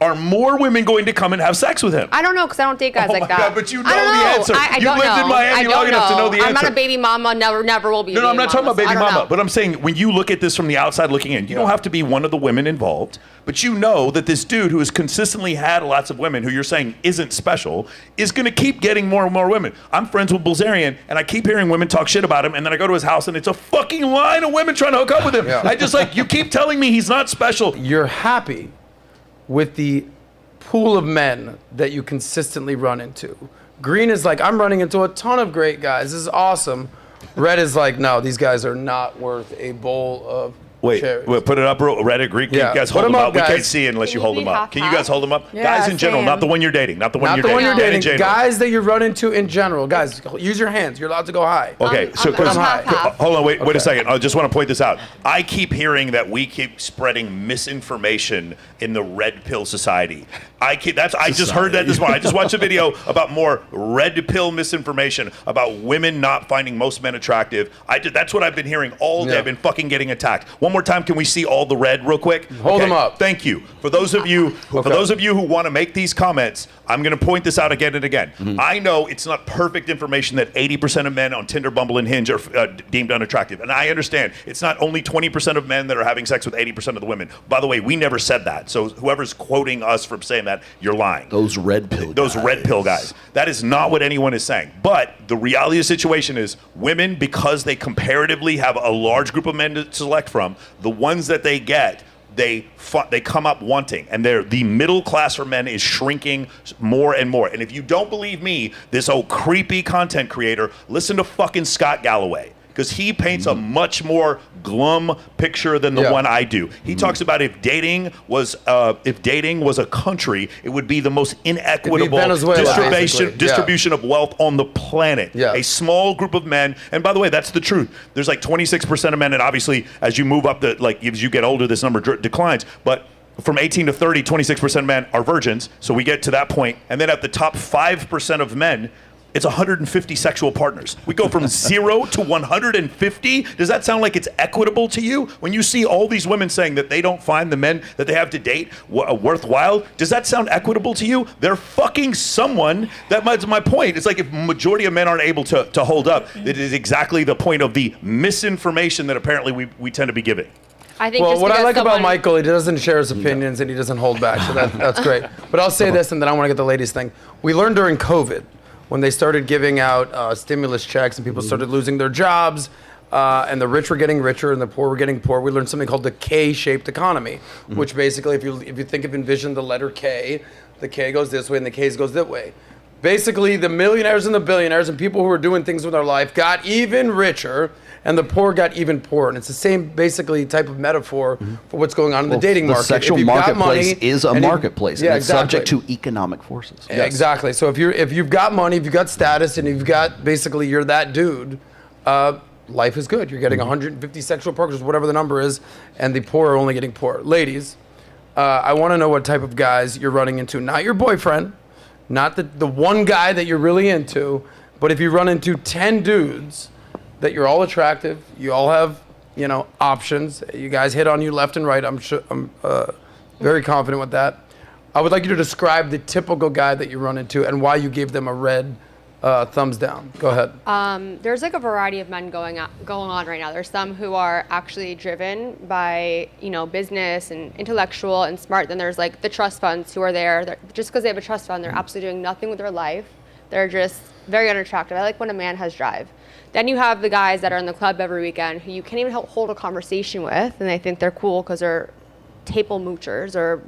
are more women going to come and have sex with him? I don't know, because I don't date guys like that. God, but you know the answer. I you don't lived know. in Miami long enough to know the answer. I'm not a baby mama, never will be. No, I'm not talking about baby mama. Know. But I'm saying when you look at this from the outside looking in, you don't have to be one of the women involved, but you know that this dude who has consistently had lots of women who you're saying isn't special is going to keep getting more and more women. I'm friends with Bilzerian, and I keep hearing women talk shit about him, and then I go to his house, and it's a fucking line of women trying to hook up with him. I just you keep telling me he's not special. You're happy with the pool of men that you consistently run into. Green is like, I'm running into a ton of great guys. This is awesome. Red is like, no, these guys are not worth a bowl of cherries. Wait, put it up, Reddit, Greek. Yeah. You guys Put hold them up. guys. We can't see it unless you hold them up. Can you guys hold them up? Yeah, guys in general, same. not the one you're dating. Not the one Not you're the dating. one you're dating. Jane. Guys that you run into in general. Guys, use your hands. You're allowed to go high. Okay, so I'm half. hold on, wait a second. I just want to point this out. I keep hearing that we keep spreading misinformation in the red pill society. I just heard that this morning. I just watched a video about more red pill misinformation about women not finding most men attractive. That's what I've been hearing all day. Yeah. I've been fucking getting attacked. One more time, can we see all the red real quick? Hold them up. Thank you. For those of you who want to make these comments, I'm going to point this out again and again. I know it's not perfect information that 80% of men on Tinder, Bumble, and Hinge are deemed unattractive. And I understand it's not only 20% of men that are having sex with 80% of the women. By the way, we never said that. So whoever's quoting us from saying that, you're lying. Those red pill guys. That is not what anyone is saying. But the reality of the situation is women, because they comparatively have a large group of men to select from, the ones that they get, they come up wanting, and the middle class for men is shrinking more and more. And if you don't believe me, this old creepy content creator, listen to fucking Scott Galloway, because he paints a much more glum picture than the one I do. He talks about if dating was a country, it would be the most inequitable distribution of wealth on the planet. A small group of men, and by the way, that's the truth. There's like 26% of men, and obviously as you move up as you get older, this number declines. But from 18 to 30, 26% of men are virgins. So we get to that point, and then at the top 5% of men, it's 150 sexual partners. We go from 0 to 150. Does that sound like it's equitable to you? When you see all these women saying that they don't find the men that they have to date worthwhile, does that sound equitable to you? They're fucking someone. That's my point. It's like if majority of men aren't able to hold up, it is exactly the point of the misinformation that apparently we tend to be giving. I think what I like about Michael, he doesn't share his opinions and he doesn't hold back, so that's great. But I'll say this, and then I want to get the ladies thing. We learned during COVID, when they started giving out stimulus checks and people started losing their jobs, and the rich were getting richer and the poor were getting poor, we learned something called the K-shaped economy, which basically, if you envision the letter K, the K goes this way and the K goes that way. Basically, the millionaires and the billionaires and people who were doing things with their life got even richer, and the poor got even poorer. And it's the same, basically, type of metaphor for what's going on in the dating market. The sexual marketplace is a marketplace, and it's subject to economic forces. Yeah, exactly. So if you've got money, if you've got status, and you've got, basically, you're that dude, life is good. You're getting 150 sexual partners, whatever the number is, and the poor are only getting poorer. Ladies, I want to know what type of guys you're running into. Not your boyfriend, not the one guy that you're really into, but if you run into 10 dudes that you're all attractive, you all have, options, you guys hit on you left and right, I'm very confident with that. I would like you to describe the typical guy that you run into and why you gave them a red thumbs down. Go ahead. There's like a variety of men going on right now. There's some who are actually driven by, business and intellectual and smart. Then there's like the trust funds who are there. Just because they have a trust fund, they're absolutely doing nothing with their life. They're just very unattractive. I like when a man has drive. Then you have the guys that are in the club every weekend who you can't even hold a conversation with, and they think they're cool because they're table moochers or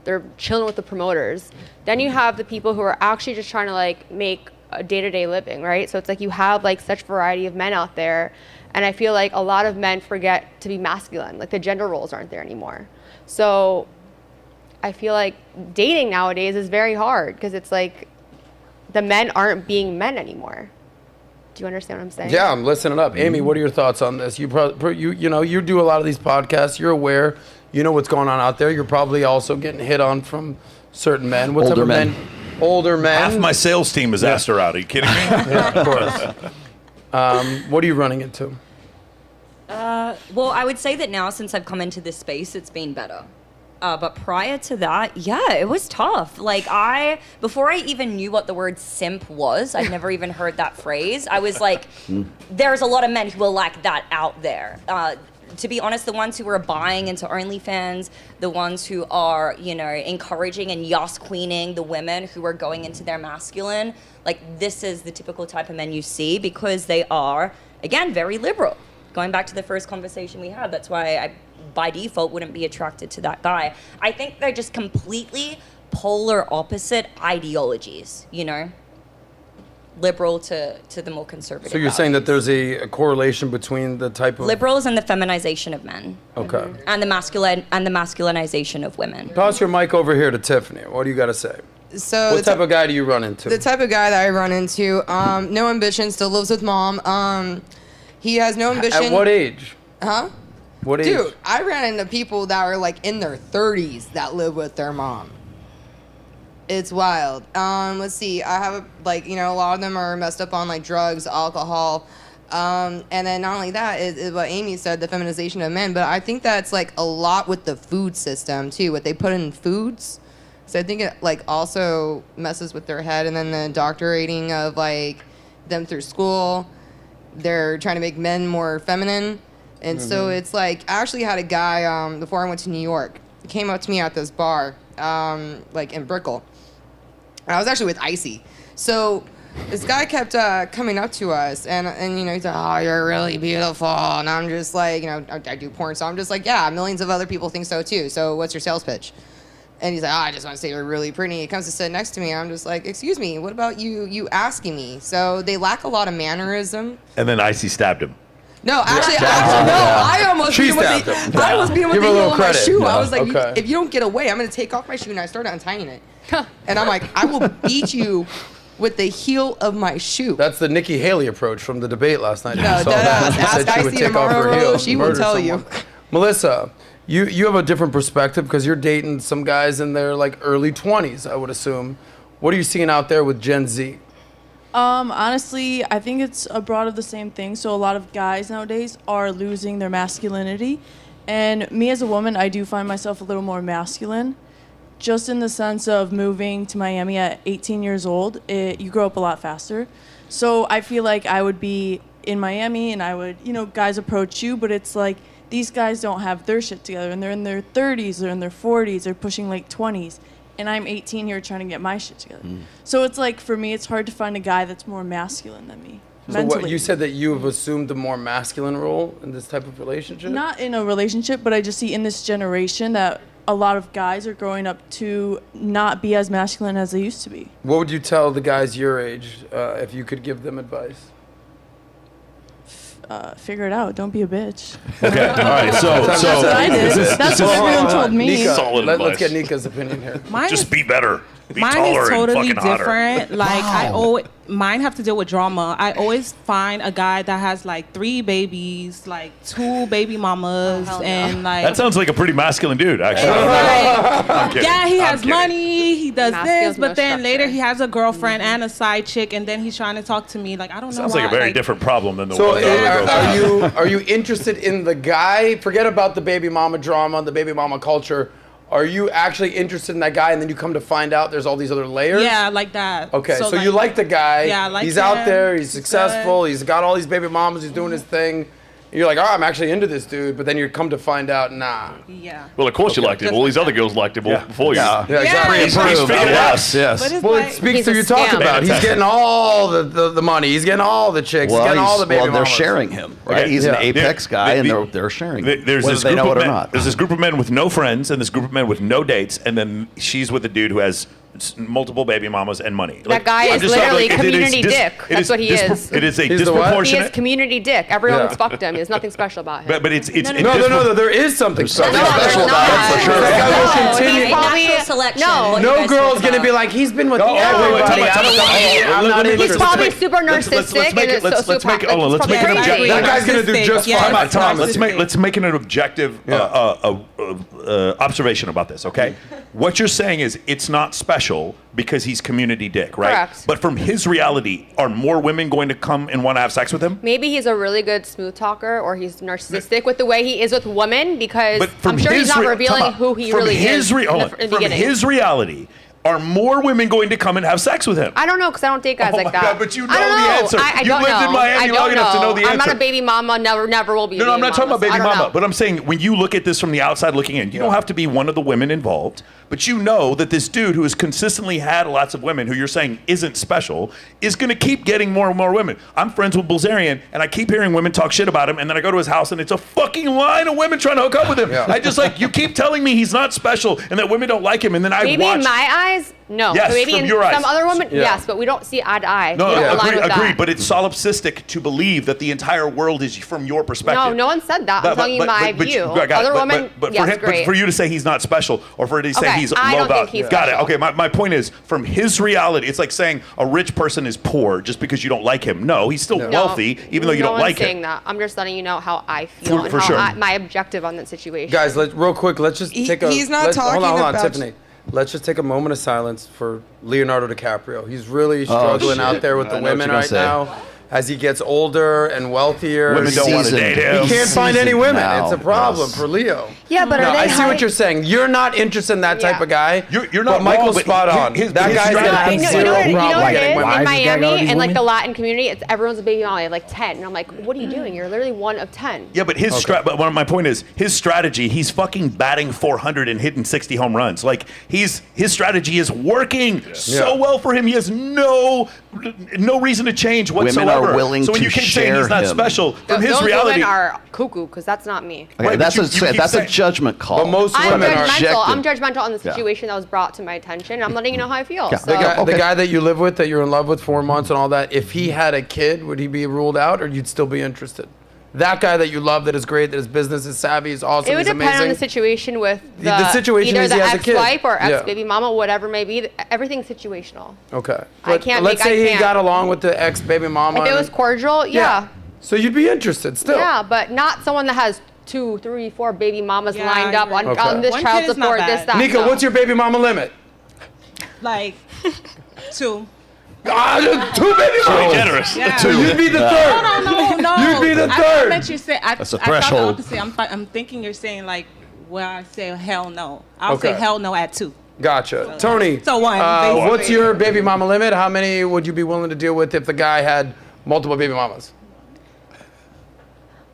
they're chilling with the promoters. Then you have the people who are actually just trying to make a day-to-day living, right? So it's like you have such variety of men out there, and I feel like a lot of men forget to be masculine. Like the gender roles aren't there anymore. So I feel like dating nowadays is very hard because it's like the men aren't being men anymore. Do you understand what I'm saying? Yeah, I'm listening up. Amy, what are your thoughts on this? You do a lot of these podcasts. You're aware. You know what's going on out there. You're probably also getting hit on from certain men. What's older up with men? Older men. Half my sales team is asked her out. Are you kidding me? Yeah, of course. What are you running into? Well, I would say that now, since I've come into this space, it's been better. But prior to that, yeah, it was tough. Like before I even knew what the word simp was, I'd never even heard that phrase. I was like, there's a lot of men who are like that out there. To be honest, the ones who are buying into OnlyFans, the ones who are, encouraging and yas queening the women who are going into their masculine, like this is the typical type of men you see because they are, again, very liberal. Going back to the first conversation we had, that's why I, by default, wouldn't be attracted to that guy. I think they're just completely polar opposite ideologies, Liberal to the more conservative. So you're saying that there's a correlation between the type of... Liberals and the feminization of men. Okay. And the masculinization of women. Toss your mic over here to Tiffany. What do you got to say? So what type of guy do you run into? The type of guy that I run into, no ambition, still lives with mom. He has no ambition. At what age? Huh? What age? Dude, I ran into people that are like in their 30s that live with their mom. It's wild. Let's see. I have a lot of them are messed up on like drugs, alcohol, and then not only that is what Amy said, the feminization of men. But I think that's like a lot with the food system too. What they put in foods. So I think it like also messes with their head, and then the indoctrinating of like them through school. They're trying to make men more feminine. And so it's like, I actually had a guy, before I went to New York, he came up to me at this bar, like in Brickell. And I was actually with Icy. So this guy kept coming up to us, and he's like, oh, you're really beautiful. And I'm just like, I do porn, so I'm just like, yeah, millions of other people think so too. So what's your sales pitch? And he's like, I just want to say you're really pretty. He comes to sit next to me. I'm just like, excuse me, what about you asking me? So they lack a lot of mannerism. And then Icy stabbed him. No, actually, no. I almost beat him with the heel of my shoe. I was like, if you don't get away, I'm going to take off my shoe. And I started untying it. And I'm like, I will beat you with the heel of my shoe. That's the Nikki Haley approach from the debate last night. No, ask Icy tomorrow. She will tell you. Melissa, you have a different perspective because you're dating some guys in their like early 20s, I would assume. What are you seeing out there with Gen Z? Honestly, I think it's a broad of the same thing. So a lot of guys nowadays are losing their masculinity. And me as a woman, I do find myself a little more masculine. Just in the sense of moving to Miami at 18 years old, you grow up a lot faster. So I feel like I would be in Miami and I would, guys approach you, but it's like, these guys don't have their shit together, and they're in their 30s, they're in their 40s, they're pushing like 20s, and I'm 18 here trying to get my shit together. So it's like, for me, it's hard to find a guy that's more masculine than me. So what, you said that you have assumed a more masculine role in this type of relationship? Not in a relationship, but I just see in this generation that a lot of guys are growing up to not be as masculine as they used to be. What would you tell the guys your age if you could give them advice? Figure it out. Don't be a bitch. Okay. All right. So that's what I did. That's what everyone told me. Nika, solid advice. Let's get Nika's opinion here. Just be better. Be mine taller is totally and fucking different. hotter. Like mine have to deal with drama. I always find a guy that has like 3 babies, like 2 baby mamas, and like That sounds like a pretty masculine dude, actually. I'm kidding. yeah, he I'm has kidding. money, he does Masculine's this, but no then structure. later he has a girlfriend and a side chick, and then he's trying to talk to me. Like, I don't know Sounds why. like a very different problem than the So one that are you interested in the guy? Forget about the baby mama drama, the baby mama culture. Are you actually interested in that guy, and then you come to find out there's all these other layers? Yeah, like that. Okay, so you like the guy. Yeah, I like he's him. out there, he's successful, good. he's got all these baby mamas, he's doing his thing. You're like, oh, I'm actually into this dude, but then you come to find out, nah. Yeah. Well, of course you liked him. All these other girls liked him before you. Yeah, exactly. He's figured it out. Yes. But it's Well, like, it speaks He's to a you talked scam. about. He's getting all the money. He's getting all the chicks. he's getting all the baby they're mamas. sharing him, right? Okay. He's an Yeah. apex guy, The- and they're sharing him, There's whether this they group know of it or men. not. There's this group of men with no friends, and this group of men with no dates, and then she's with a dude who has multiple baby mamas and money. That guy is literally community dick. That's what he is. It is a He's the what? He disproportionate. is community dick. Everyone's Yeah. fucked him. There's nothing special about him. But it's No, there is something special. No, there's special not. about it, for sure. That guy will No, continue. he's probably- Natural selection. No. what you No guys girl's talk gonna about. be like, he's been with wait, everybody. wait, I'm not He's interested. probably super narcissistic and a let's make sociopath. hold on, let's make an objective. That guy's gonna do just Yeah, fine. I it's promise. Let's make an objective observation about this, okay? What you're saying is it's not special. special because he's community dick, right? Correct. But from his reality, are more women going to come and want to have sex with him? Maybe he's a really good smooth talker, or he's narcissistic with the way he is with women, because But from I'm sure he's his not time revealing out. who he From really his is hold in on. the From beginning. his reality, are more women going to come and have sex with him? I don't know, because I don't date guys Oh like my that. God, but you know I don't the answer. I You don't lived know. in Miami I don't long enough to know the I'm not answer. a baby mama. Never will be. No, I'm not talking about baby I don't mama, know. but I'm saying when you look at this from the outside looking in, you don't have to be one of the women involved, but you know that this dude who has consistently had lots of women who you're saying isn't special is going to keep getting more and more women. I'm friends with Bilzerian, and I keep hearing women talk shit about him, and then I go to his house, and it's a fucking line of women trying to hook up with him. Yeah. I just like, you keep telling me he's not special and that women don't like him, and then I Maybe watch. in my eyes, no. Yes, So maybe from in your eyes. some other women, Yeah. yes, but we don't see eye to eye. No, we don't align with agreed, that. but it's solipsistic to believe that the entire world is from your perspective. No, no one said that. I'm telling you my view. I got it. Other women, but yes, for him, great. but for you to say he's not special, or for it to say Okay, he's I low don't value, think he's got it. special. Okay, my point is, from his reality, it's like saying a rich person is poor just because you don't like him. No, he's still No, wealthy, even though you no don't one's like saying him. that. I'm just letting you know how I feel and For how sure. my objective on that situation. Guys, real quick, let's just take a. He's not let's- talking hold on, about- Tiffany. Let's just take a moment of silence for Leonardo DiCaprio. He's really struggling shit. out there with I the know what women you're gonna right say. now. As he gets older and wealthier, Women don't want to Seasoned. date him. he can't find any Seasoned women. now. It's a problem Yes. for Leo. Yeah, but No, are they I see high- what you're saying. You're not interested in that type Yeah. of guy. You're not But Michael's wrong, but spot on. his That guy's strategy- gonna have You know zero what it problem getting is? women. In Why is this guy got all Miami these and like women? the Latin community, it's everyone's a baby mama. They have like 10. And I'm like, what are you doing? You're literally 1 of 10. Yeah, but but one of my point is his strategy. He's fucking batting 400 and hitting 60 home runs. Like his strategy is working so well for him. He has no reason to change Women whatsoever. are willing so when to you keep saying share he's not him. special, from his Those reality. women are cuckoo, because that's not me. Okay, Right, that's but you keep that's a saying- judgment call. But most I'm women are. objective. judgmental. I'm judgmental on the Yeah. situation that was brought to my attention. I'm letting you know how I feel. Yeah. So. The guy that you live with, that you're in love with 4 months and all that, if he had a kid, would he be ruled out, or you'd still be interested? That guy that you love, that is great, that his business is savvy, is awesome, It would he's depend amazing. on the situation with The situation either is the he has a kid. ex-wife or Yeah. ex-baby mama, whatever may be. Everything's situational. Okay. I But can't let's make- I say he can't. got along with the ex-baby mama. If it and- was cordial, yeah. So you'd be interested still. Yeah, but not someone that has 2, 3, 4 baby mamas Yeah, lined I up on, agree. Okay. on this One child kid is not support, bad. this, that. Nika, no. what's your baby mama limit? Like 2. 2 baby mamas. generous. Yeah. So you'd be the third. No. You'd be the I third. thought you said. That's a I thought threshold. the opposite. I'm thinking you're saying like where I say hell no. I'll Okay. say hell no at 2. Gotcha. Tony, So one, basically. what's your baby mama limit? How many would you be willing to deal with if the guy had multiple baby mamas?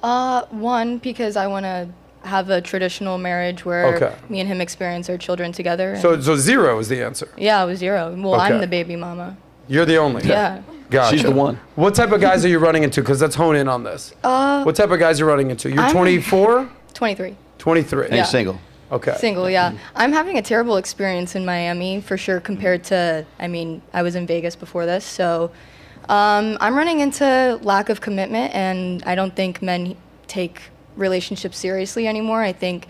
1, because I want to have a traditional marriage where Okay. me and him experience our children together. and- So 0 is the answer. yeah, it was 0. Well, Okay. I'm the baby mama. You're the only. Yeah. Gotcha. She's the one. What type of guys are you running into? Because let's hone in on this. What type of guys are you running into? You're I'm- 24, 23. 23. And Yeah. he's single. Okay. Single, yeah. I'm having a terrible experience in Miami for sure compared to, I was in Vegas before this. So I'm running into lack of commitment, and I don't think men take relationships seriously anymore. I think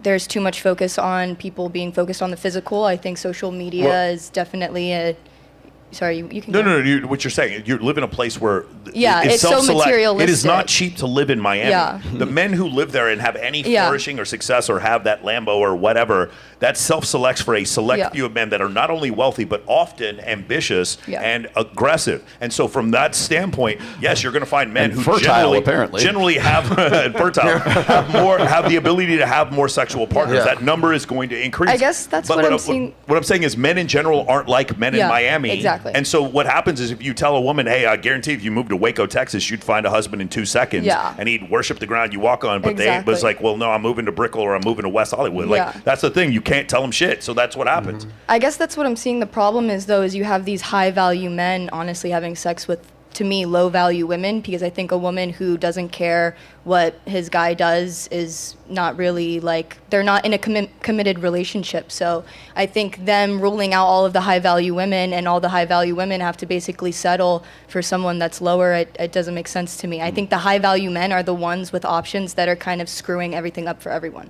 there's too much focus on people being focused on the physical. I think social media Well- is definitely a. Sorry, you can No, go. what you're saying, you live in a place where Yeah, it's so self-select. It is materialistic. not cheap to live in Miami. Yeah. The men who live there and have any Yeah. flourishing or success or have that Lambo or whatever, that self-selects for a select Yeah. few of men that are not only wealthy, but often ambitious Yeah. and aggressive. And so from that standpoint, yes, you're going to find men And who fertile, apparently. generally have fertile, have the ability to have more sexual partners. Yeah. That number is going to increase. I guess that's what I'm seeing- What I'm saying is men in general aren't like men in Yeah, Miami. exactly. And so what happens is if you tell a woman, hey, I guarantee if you moved to Waco, Texas, you'd find a husband in 2 seconds. Yeah. And he'd worship the ground you walk on. But Exactly. was like, well, no, I'm moving to Brickell or I'm moving to West Hollywood. Yeah. Like, that's the thing. You can't tell them shit. So that's what happens. I guess that's what I'm seeing. The problem is, though, is you have these high value men honestly having sex with, to me, low value women, because I think a woman who doesn't care what his guy does is not really like, they're not in a committed relationship. So I think them ruling out all of the high value women, and all the high value women have to basically settle for someone that's lower, it doesn't make sense to me. I think the high value men are the ones with options that are kind of screwing everything up for everyone.